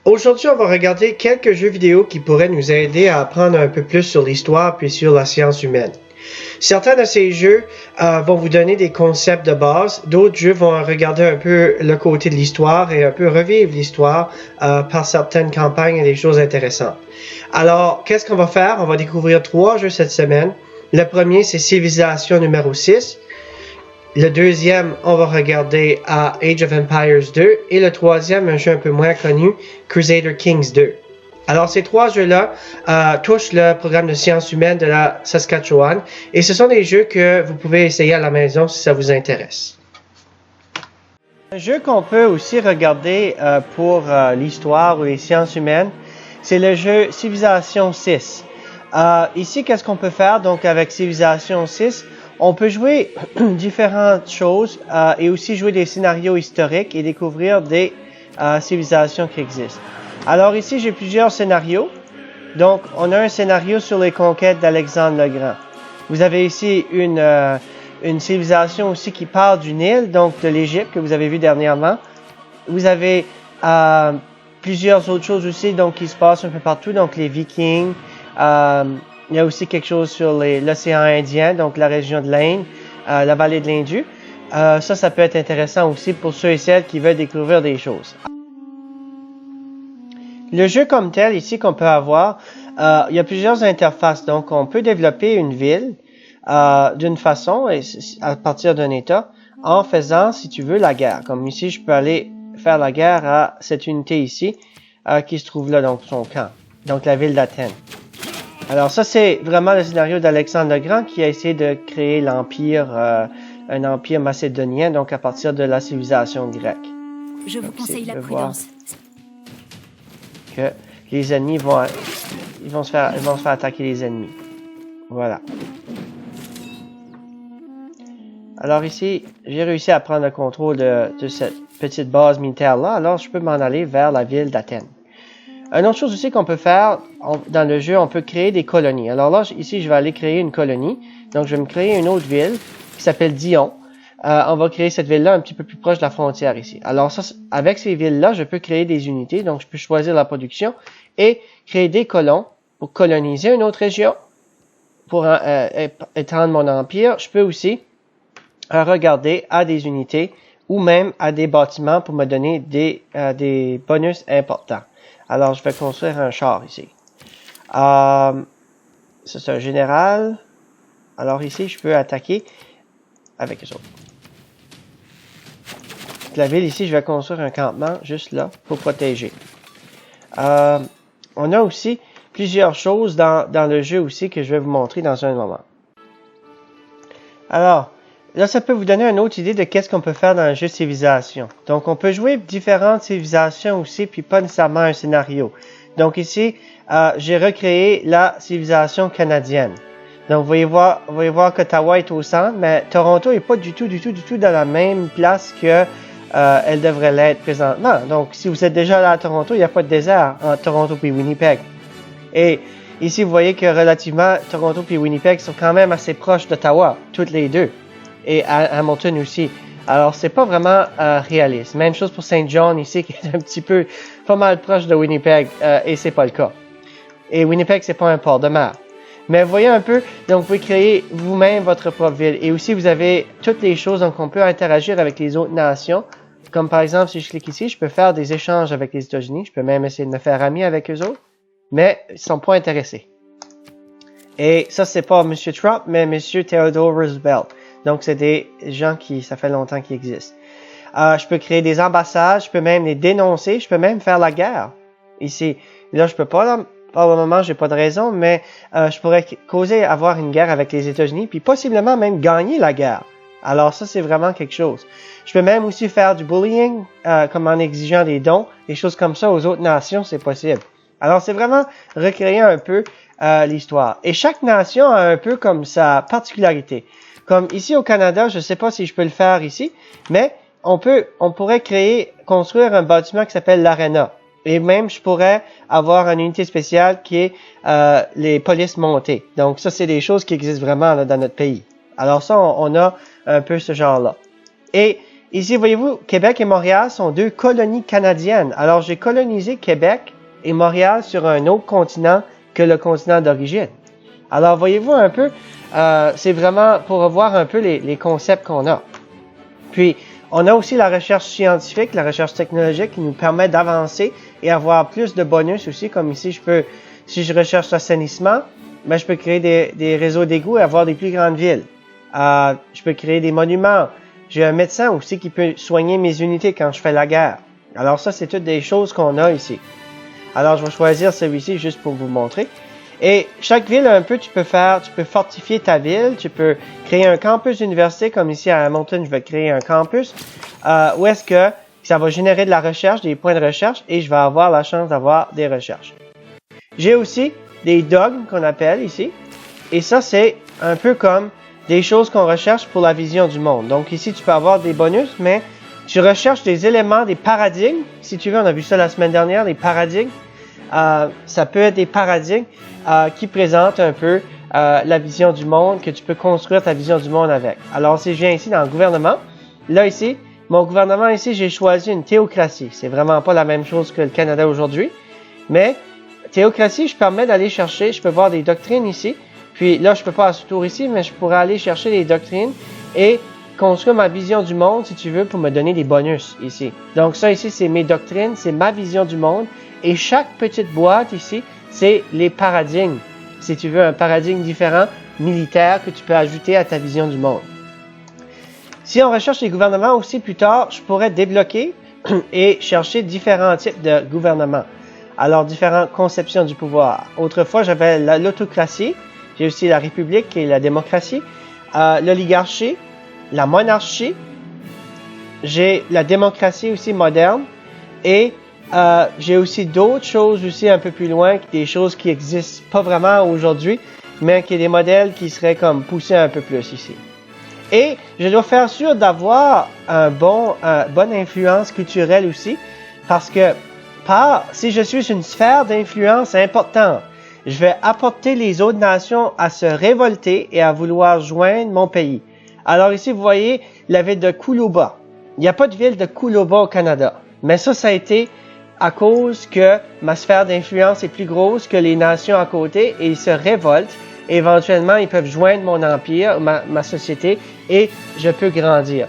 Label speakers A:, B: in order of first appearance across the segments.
A: Aujourd'hui, on va regarder quelques jeux vidéo qui pourraient nous aider à apprendre un peu plus sur l'histoire puis sur la science humaine. Certains de ces jeux vont vous donner des concepts de base, d'autres jeux vont regarder un peu le côté de l'histoire et un peu revivre l'histoire par certaines campagnes et des choses intéressantes. Alors, qu'est-ce qu'on va faire? On va découvrir 3 jeux cette semaine. Le premier, c'est Civilization numéro 6. Le deuxième, on va regarder Age of Empires 2. Et le troisième, un jeu un peu moins connu, Crusader Kings 2. Alors, ces 3 jeux-là touchent le programme de sciences humaines de la Saskatchewan. Et ce sont des jeux que vous pouvez essayer à la maison si ça vous intéresse. Un jeu qu'on peut aussi regarder pour l'histoire ou les sciences humaines, c'est le jeu Civilization 6. Ici, qu'est-ce qu'on peut faire? Donc, avec Civilization 6, on peut jouer différentes choses et aussi jouer des scénarios historiques et découvrir des civilisations qui existent. Alors ici, j'ai plusieurs scénarios. Donc, on a un scénario sur les conquêtes d'Alexandre le Grand. Vous avez ici une civilisation aussi qui part du Nil, donc de l'Égypte que vous avez vu dernièrement. Vous avez plusieurs autres choses aussi donc qui se passent un peu partout, donc les Vikings. Il y a aussi quelque chose sur l'océan Indien, donc la région de l'Inde, la vallée de l'Indus. Ça peut être intéressant aussi pour ceux et celles qui veulent découvrir des choses. Le jeu comme tel, ici, qu'on peut avoir, il y a plusieurs interfaces. Donc, on peut développer une ville d'une façon, et à partir d'un état, en faisant, si tu veux, la guerre. Comme ici, je peux aller faire la guerre à cette unité ici, qui se trouve là, donc son camp. Donc, la ville d'Athènes. Alors ça, c'est vraiment le scénario d'Alexandre le Grand qui a essayé de créer l'empire, un empire macédonien, donc à partir de la civilisation grecque.
B: Je vous conseille la prudence.
A: Que les ennemis vont se faire attaquer les ennemis. Voilà. Alors ici, j'ai réussi à prendre le contrôle de cette petite base militaire-là, alors je peux m'en aller vers la ville d'Athènes. Une autre chose aussi qu'on peut faire dans le jeu, on peut créer des colonies. Alors là, ici, je vais aller créer une colonie. Donc, je vais me créer une autre ville qui s'appelle Dion. On va créer cette ville-là un petit peu plus proche de la frontière ici. Alors ça, avec ces villes-là, je peux créer des unités. Donc, je peux choisir la production et créer des colons pour coloniser une autre région, pour étendre mon empire. Je peux aussi regarder à des unités ou même à des bâtiments pour me donner des bonus importants. Alors, je vais construire un char ici. Ça, c'est un général. Alors ici, je peux attaquer avec eux autres. La ville ici, je vais construire un campement juste là pour protéger. On a aussi plusieurs choses dans le jeu aussi que je vais vous montrer dans un moment. Alors, là, ça peut vous donner une autre idée de qu'est-ce qu'on peut faire dans un jeu de civilisation. Donc, on peut jouer différentes civilisations aussi, puis pas nécessairement un scénario. Donc ici, j'ai recréé la civilisation canadienne. Donc, vous voyez voir qu'Ottawa est au centre, mais Toronto est pas du tout dans la même place que elle devrait l'être présentement. Donc, si vous êtes déjà là à Toronto, il n'y a pas de désert entre Toronto et Winnipeg. Et ici, vous voyez que relativement, Toronto et Winnipeg sont quand même assez proches d'Ottawa, toutes les deux. Et Hamilton aussi. Alors, c'est pas vraiment réaliste. Même chose pour Saint John ici, qui est un petit peu pas mal proche de Winnipeg, et c'est pas le cas. Et Winnipeg, c'est pas un port de mer. Mais vous voyez un peu, donc vous pouvez créer vous-même votre propre ville. Et aussi, vous avez toutes les choses, donc on peut interagir avec les autres nations. Comme par exemple, si je clique ici, je peux faire des échanges avec les États-Unis. Je peux même essayer de me faire ami avec eux autres. Mais ils sont pas intéressés. Et ça, c'est pas M. Trump, mais M. Theodore Roosevelt. Donc, c'est des gens ça fait longtemps qu'ils existent. Je peux créer des ambassades, je peux même les dénoncer, je peux même faire la guerre. Ici, là, je peux pas, là, pour le moment, j'ai pas de raison, mais je pourrais avoir une guerre avec les États-Unis, puis possiblement même gagner la guerre. Alors, ça, c'est vraiment quelque chose. Je peux même aussi faire du bullying, comme en exigeant des dons, des choses comme ça aux autres nations, c'est possible. Alors, c'est vraiment recréer un peu l'histoire. Et chaque nation a un peu comme sa particularité. Comme ici au Canada, je ne sais pas si je peux le faire ici, mais on pourrait construire un bâtiment qui s'appelle l'Arena. Et même, je pourrais avoir une unité spéciale qui est les polices montées. Donc, ça, c'est des choses qui existent vraiment là, dans notre pays. Alors ça, on a un peu ce genre-là. Et ici, voyez-vous, Québec et Montréal sont deux colonies canadiennes. Alors, j'ai colonisé Québec et Montréal sur un autre continent que le continent d'origine. Alors, voyez-vous un peu, c'est vraiment pour revoir un peu les concepts qu'on a. Puis, on a aussi la recherche scientifique, la recherche technologique qui nous permet d'avancer et avoir plus de bonus aussi, comme ici, si je recherche l'assainissement, je peux créer des réseaux d'égouts et avoir des plus grandes villes. Je peux créer des monuments. J'ai un médecin aussi qui peut soigner mes unités quand je fais la guerre. Alors ça, c'est toutes des choses qu'on a ici. Alors, je vais choisir celui-ci juste pour vous montrer. Et chaque ville, un peu, tu peux fortifier ta ville, tu peux créer un campus université, comme ici à Hamilton, je vais créer un campus, où est-ce que ça va générer de la recherche, des points de recherche, et je vais avoir la chance d'avoir des recherches. J'ai aussi des dogmes qu'on appelle ici, et ça, c'est un peu comme des choses qu'on recherche pour la vision du monde. Donc ici, tu peux avoir des bonus, mais tu recherches des éléments, des paradigmes. Si tu veux, on a vu ça la semaine dernière, les paradigmes. Ça peut être des paradigmes qui présentent un peu la vision du monde, que tu peux construire ta vision du monde avec. Alors, si je viens ici dans le gouvernement, là ici, mon gouvernement ici, j'ai choisi une théocratie. C'est vraiment pas la même chose que le Canada aujourd'hui, mais théocratie, je permets d'aller chercher, je peux voir des doctrines ici, puis là, je peux pas faire ce tour ici, mais je pourrais aller chercher des doctrines et construire ma vision du monde, si tu veux, pour me donner des bonus ici. Donc ça ici, c'est mes doctrines, c'est ma vision du monde, et chaque petite boîte ici, c'est les paradigmes. Si tu veux, un paradigme différent, militaire, que tu peux ajouter à ta vision du monde. Si on recherche les gouvernements aussi plus tard, je pourrais débloquer et chercher différents types de gouvernements. Alors, différentes conceptions du pouvoir. Autrefois, j'avais l'autocratie, j'ai aussi la république et la démocratie, l'oligarchie, la monarchie, j'ai la démocratie aussi moderne, et j'ai aussi d'autres choses aussi un peu plus loin, des choses qui existent pas vraiment aujourd'hui, mais qui est des modèles qui seraient comme poussés un peu plus ici. Et je dois faire sûr d'avoir bonne influence culturelle aussi, parce que si je suis une sphère d'influence importante, je vais apporter les autres nations à se révolter et à vouloir joindre mon pays. Alors ici, vous voyez la ville de Koulouba. Il n'y a pas de ville de Koulouba au Canada, mais ça a été à cause que ma sphère d'influence est plus grosse que les nations à côté et ils se révoltent. Et éventuellement, ils peuvent joindre mon empire, ma société, et je peux grandir.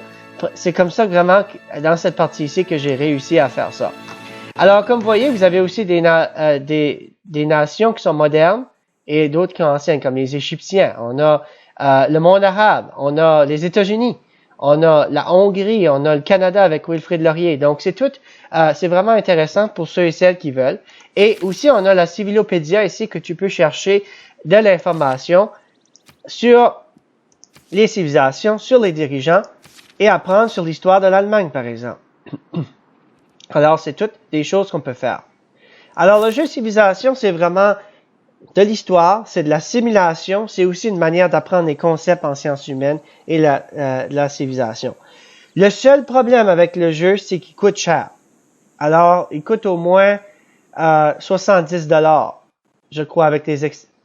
A: C'est comme ça vraiment, dans cette partie ici, que j'ai réussi à faire ça. Alors, comme vous voyez, vous avez aussi des nations qui sont modernes et d'autres qui sont anciennes, comme les Égyptiens. On a le monde arabe, on a les États-Unis, on a la Hongrie, on a le Canada avec Wilfrid Laurier. Donc, c'est vraiment intéressant pour ceux et celles qui veulent. Et aussi, on a la Civilopédia ici que tu peux chercher de l'information sur les civilisations, sur les dirigeants et apprendre sur l'histoire de l'Allemagne, par exemple. Alors, c'est toutes des choses qu'on peut faire. Alors, le jeu civilisation, c'est vraiment de l'histoire, c'est de la simulation, c'est aussi une manière d'apprendre les concepts en sciences humaines et la civilisation. Le seul problème avec le jeu, c'est qu'il coûte cher. Alors, il coûte au moins 70$, je crois, avec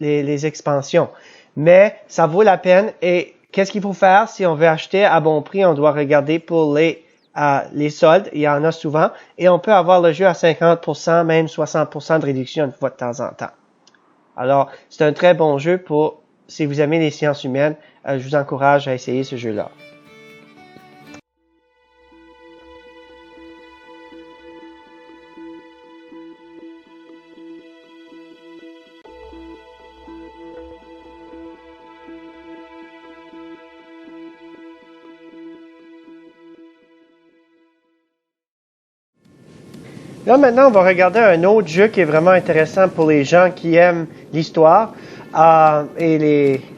A: les expansions. Mais ça vaut la peine. Et qu'est-ce qu'il faut faire si on veut acheter à bon prix? On doit regarder pour les soldes. Il y en a souvent. Et on peut avoir le jeu à 50%, même 60% de réduction une fois de temps en temps. Alors, c'est un très bon jeu si vous aimez les sciences humaines, je vous encourage à essayer ce jeu-là. Là, maintenant, on va regarder un autre jeu qui est vraiment intéressant pour les gens qui aiment l'histoire et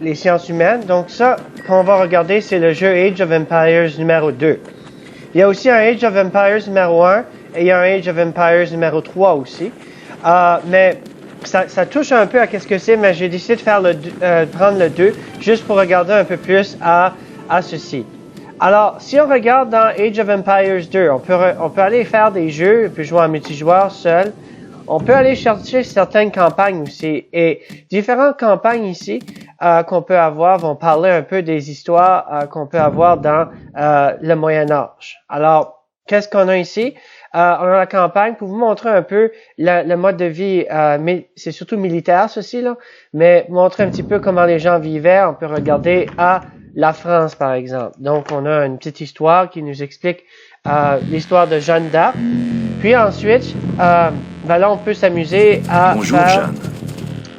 A: les sciences humaines. Donc ça, qu'on va regarder, c'est le jeu Age of Empires numéro 2. Il y a aussi un Age of Empires numéro 1 et il y a un Age of Empires numéro 3 aussi. Mais ça touche un peu à qu'est-ce que c'est, mais j'ai décidé de prendre le 2 juste pour regarder un peu plus à ceci. Alors, si on regarde dans Age of Empires 2, on peut aller faire des jeux, on peut jouer en multijoueur seul. On peut aller chercher certaines campagnes aussi. Et différentes campagnes ici qu'on peut avoir vont parler un peu des histoires qu'on peut avoir dans le Moyen Âge. Alors, qu'est-ce qu'on a ici? On a la campagne pour vous montrer un peu le mode de vie, mais c'est surtout militaire ceci là, mais montrer un petit peu comment les gens vivaient. On peut regarder à la France par exemple. Donc on a une petite histoire qui nous explique l'histoire de Jeanne d'Arc. Puis ensuite, là on peut s'amuser à
C: Bonjour
A: faire,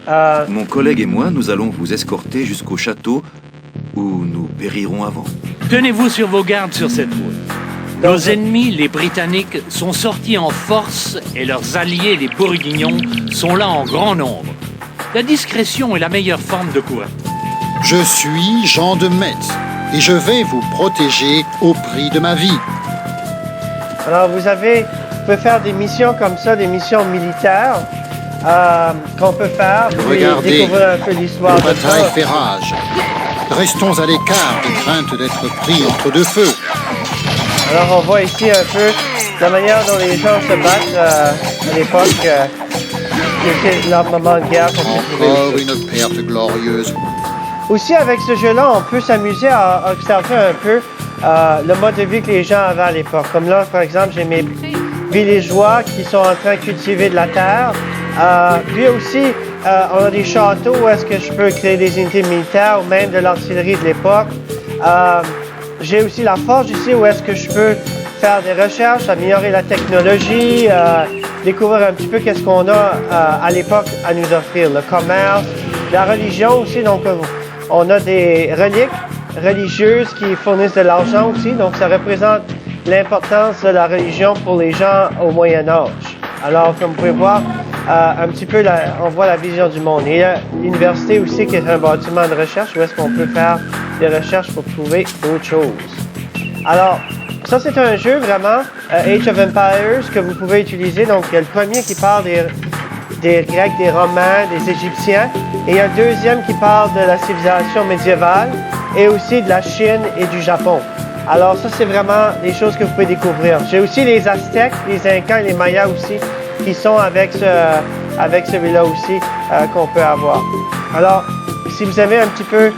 C: Jeanne. Mon collègue et moi, nous allons vous escorter jusqu'au château où nous périrons avant.
D: Tenez-vous sur vos gardes sur cette route. Nos ennemis, les Britanniques, sont sortis en force et leurs alliés, les Bourguignons, sont là en grand nombre. La discrétion est la meilleure forme de courage.
E: Je suis Jean de Metz et je vais vous protéger au prix de ma vie.
A: Alors vous pouvez faire des missions comme ça, des missions militaires qu'on peut faire, puis
E: Regardez,
A: découvrir un peu l'histoire
E: la
A: de
E: bataille
A: ça.
E: fait rage. Restons à l'écart de crainte d'être pris entre deux feux.
A: Alors on voit ici un peu la manière dont les gens se battent à l'époque, qui était leur moment de guerre.
E: Encore une perte glorieuse.
A: Aussi avec ce jeu-là, on peut s'amuser à observer un peu le mode de vie que les gens avaient à l'époque. Comme là, par exemple, j'ai mes villageois qui sont en train de cultiver de la terre. Puis aussi, on a des châteaux où est-ce que je peux créer des unités militaires ou même de l'artillerie de l'époque. J'ai aussi la forge ici où est-ce que je peux faire des recherches, améliorer la technologie, découvrir un petit peu qu'est-ce qu'on a à l'époque à nous offrir, le commerce, la religion aussi. Donc, on a des reliques religieuses qui fournissent de l'argent aussi. Donc, ça représente l'importance de la religion pour les gens au Moyen Âge. Alors, comme vous pouvez voir, un petit peu, on voit la vision du monde. Et il y a l'université aussi qui est un bâtiment de recherche où est-ce qu'on peut faire des recherches pour trouver d'autres choses. Alors, ça c'est un jeu vraiment, Age of Empires, que vous pouvez utiliser. Donc, il y a le premier qui parle des Grecs, des Romains, des Égyptiens. Et il y a le deuxième qui parle de la civilisation médiévale et aussi de la Chine et du Japon. Alors, ça c'est vraiment des choses que vous pouvez découvrir. J'ai aussi les Aztèques, les Incas et les Mayas aussi qui sont avec celui-là aussi qu'on peut avoir. Alors, si vous avez un petit peu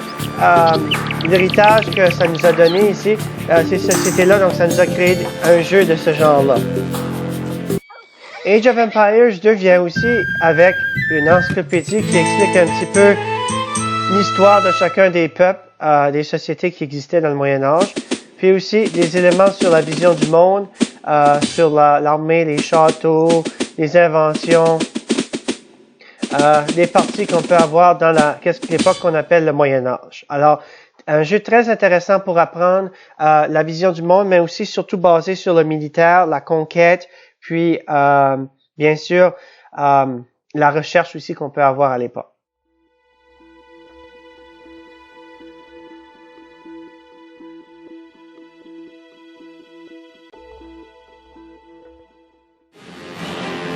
A: l'héritage que ça nous a donné ici, ces sociétés-là, donc ça nous a créé un jeu de ce genre-là. Age of Empires 2 vient aussi avec une encyclopédie qui explique un petit peu l'histoire de chacun des peuples, des sociétés qui existaient dans le Moyen Âge, puis aussi des éléments sur la vision du monde, sur l'armée, les châteaux, les inventions, des parties qu'on peut avoir dans l'époque qu'on appelle le Moyen Âge. Alors, un jeu très intéressant pour apprendre la vision du monde, mais aussi surtout basé sur le militaire, la conquête, puis bien sûr la recherche aussi qu'on peut avoir à l'époque.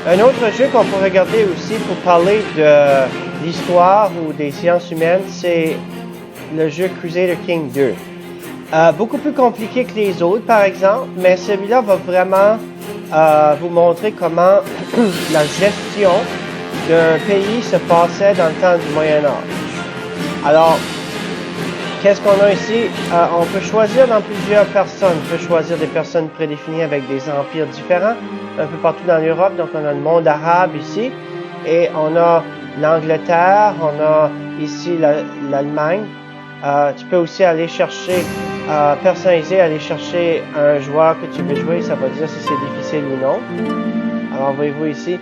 A: Un autre jeu qu'on peut regarder aussi pour parler de l'histoire ou des sciences humaines, c'est le jeu Crusader King 2. Beaucoup plus compliqué que les autres, par exemple, mais celui-là va vraiment vous montrer comment la gestion d'un pays se passait dans le temps du Moyen Âge. Alors, qu'est-ce qu'on a ici? On peut choisir dans plusieurs personnes. On peut choisir des personnes prédéfinies avec des empires différents, un peu partout dans l'Europe. Donc, on a le monde arabe ici, et on a l'Angleterre, on a ici l'Allemagne. Tu peux aussi aller chercher, personnaliser, aller chercher un joueur que tu veux jouer. Ça va dire si c'est difficile ou non. Alors, voyez-vous ici,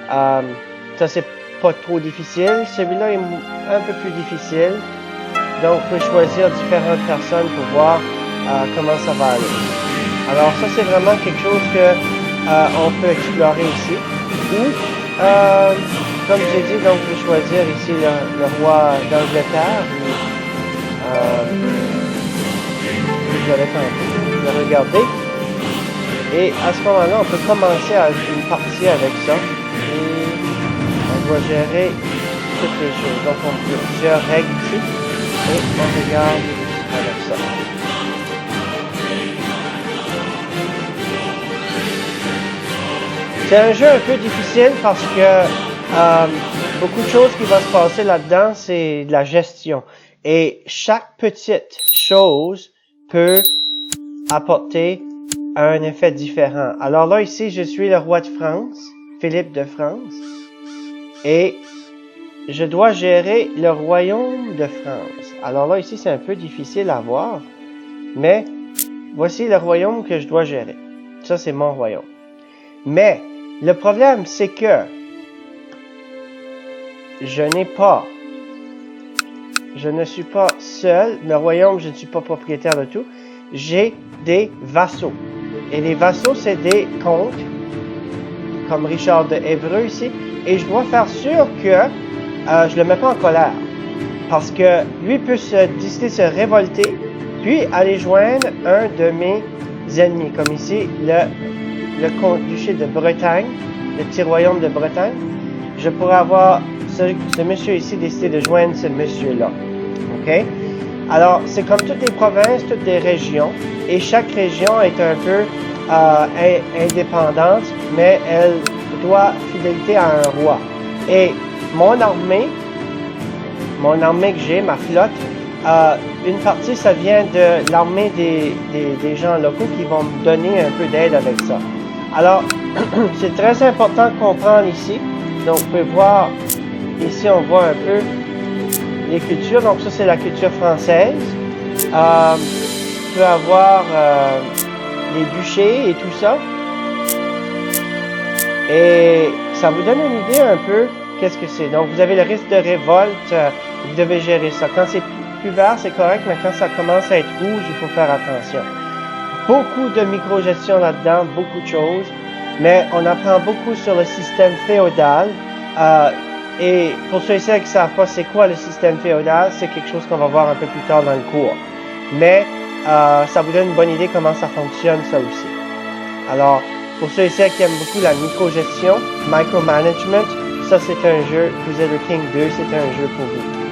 A: ça c'est pas trop difficile. Celui-là est un peu plus difficile. Donc, on peut choisir différentes personnes pour voir comment ça va aller. Alors, ça, c'est vraiment quelque chose que on peut explorer ici. Ou, comme j'ai dit, donc, je vais choisir ici le roi d'Angleterre. Je vais regarder. Et à ce moment-là, on peut commencer une partie avec ça. Et on doit gérer toutes les choses. Donc, on a plusieurs règles ici. Et on regarde avec ça. C'est un jeu un peu difficile parce que beaucoup de choses qui vont se passer là-dedans, c'est de la gestion. Et chaque petite chose peut apporter un effet différent. Alors là, ici, je suis le roi de France, Philippe de France, et je dois gérer le royaume de France. Alors là, ici, c'est un peu difficile à voir, mais voici le royaume que je dois gérer. Ça, c'est mon royaume. Mais le problème, c'est que je ne suis pas seul. Le royaume, je ne suis pas propriétaire de tout. J'ai des vassaux. Et les vassaux, c'est des comtes, comme Richard de Évreux ici. Et je dois faire sûr que je le mets pas en colère. Parce que lui peut décider de se révolter, puis aller joindre un de mes ennemis. Comme ici, le comte-duché de Bretagne, le petit royaume de Bretagne. Je pourrais avoir ce monsieur ici décider de joindre ce monsieur-là. OK? Alors, c'est comme toutes les provinces, toutes les régions, et chaque région est un peu indépendante, mais elle doit fidélité à un roi. Et mon armée que j'ai, ma flotte, une partie, ça vient de l'armée des gens locaux qui vont me donner un peu d'aide avec ça. Alors, c'est très important de comprendre ici. Donc, vous pouvez voir, ici, on voit un peu les cultures. Donc, ça, c'est la culture française. Vous pouvez avoir les duchés et tout ça. Et ça vous donne une idée un peu qu'est-ce que c'est. Donc, vous avez le risque de révolte. Vous devez gérer ça. Quand c'est plus vert, c'est correct, mais quand ça commence à être rouge, il faut faire attention. Beaucoup de micro-gestion là-dedans, beaucoup de choses. Mais on apprend beaucoup sur le système féodal. Et pour ceux et celles qui ne savent pas c'est quoi le système féodal, c'est quelque chose qu'on va voir un peu plus tard dans le cours. Mais ça vous donne une bonne idée comment ça fonctionne, ça aussi. Alors, pour ceux et celles qui aiment beaucoup la micro-gestion, micromanagement, ça c'est un jeu, Crusader King 2, c'est un jeu pour vous.